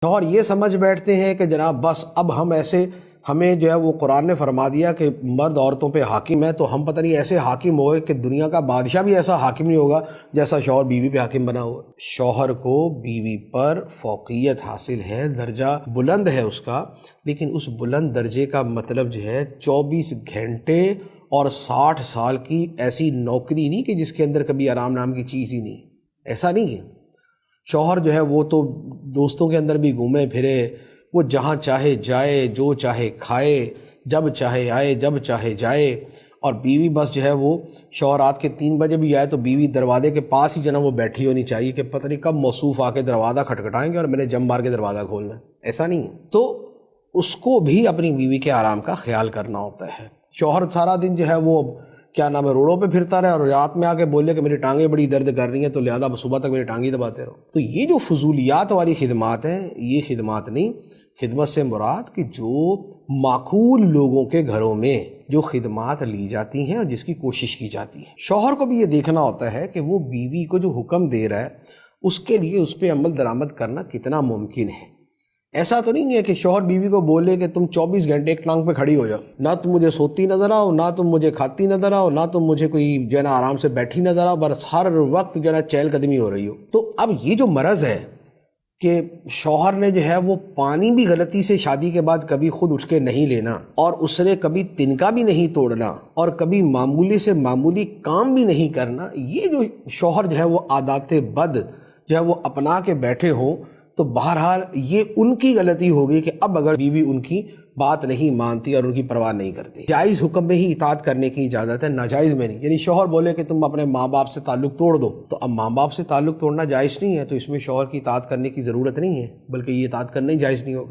اور یہ سمجھ بیٹھتے ہیں کہ جناب بس اب ہم ایسے، ہمیں جو ہے وہ قرآن نے فرما دیا کہ مرد عورتوں پہ حاکم ہے، تو ہم پتہ نہیں ایسے حاکم ہوئے کہ دنیا کا بادشاہ بھی ایسا حاکم نہیں ہوگا جیسا شوہر بیوی پہ حاکم بنا ہوا۔ شوہر کو بیوی پر فوقیت حاصل ہے، درجہ بلند ہے اس کا، لیکن اس بلند درجے کا مطلب جو ہے 24 گھنٹے اور 60 سال کی ایسی نوکری نہیں کہ جس کے اندر کبھی آرام نام کی چیز ہی نہیں، ایسا نہیں ہے۔ شوہر جو ہے وہ تو دوستوں کے اندر بھی گھومے پھرے، وہ جہاں چاہے جائے، جو چاہے کھائے، جب چاہے آئے، جب چاہے جائے، اور بیوی بس جو ہے وہ شوہر رات کے 3 بجے بھی آئے تو بیوی دروازے کے پاس ہی جناب وہ بیٹھی ہونی چاہیے کہ پتہ نہیں کب موصوف آ کے دروازہ کھٹکھٹائیں گے اور میں نے جم مار کے دروازہ کھولنا ہے، ایسا نہیں ہے۔ تو اس کو بھی اپنی بیوی کے آرام کا خیال کرنا ہوتا ہے۔ شوہر سارا دن جو ہے وہ کیا نام ہے روڈوں پہ پھرتا رہے اور رات میں آ کے بولے کہ میری ٹانگیں بڑی درد کر رہی ہیں تو لہذا صبح تک میری ٹانگیں دباتے رہو، تو یہ جو فضولیات والی خدمات ہیں یہ خدمات نہیں۔ خدمت سے مراد کہ جو معقول لوگوں کے گھروں میں جو خدمات لی جاتی ہیں اور جس کی کوشش کی جاتی ہے۔ شوہر کو بھی یہ دیکھنا ہوتا ہے کہ وہ بیوی کو جو حکم دے رہا ہے اس کے لیے اس پہ عمل درآمد کرنا کتنا ممکن ہے۔ ایسا تو نہیں ہے کہ شوہر بیوی کو بولے کہ تم 24 گھنٹے ایک ٹانگ پہ کھڑی ہو جاؤ، نہ تم مجھے سوتی نظر آؤ، نہ تم مجھے کھاتی نظر آؤ، نہ تم مجھے کوئی جو ہے نا آرام سے بیٹھی نظر آؤ، بس ہر وقت جو ہے نا چہل قدمی ہو رہی ہو۔ تو اب یہ جو مرض ہے کہ شوہر نے جو ہے وہ پانی بھی غلطی سے شادی کے بعد کبھی خود اٹھ کے نہیں لینا، اور اس نے کبھی تنکا بھی نہیں توڑنا، اور کبھی معمولی سے معمولی کام بھی نہیں کرنا، یہ جو شوہر جو ہے وہ عادات بد جو ہے وہ اپنا کے بیٹھے ہوں، تو بہرحال یہ ان کی غلطی ہوگی کہ اب اگر بیوی ان کی بات نہیں مانتی اور ان کی پرواہ نہیں کرتی۔ جائز حکم میں ہی اطاعت کرنے کی اجازت ہے، ناجائز میں نہیں۔ یعنی شوہر بولے کہ تم اپنے ماں باپ سے تعلق توڑ دو، تو اب ماں باپ سے تعلق توڑنا جائز نہیں ہے، تو اس میں شوہر کی اطاعت کرنے کی ضرورت نہیں ہے، بلکہ یہ اطاعت کرنا ہی جائز نہیں ہوگا۔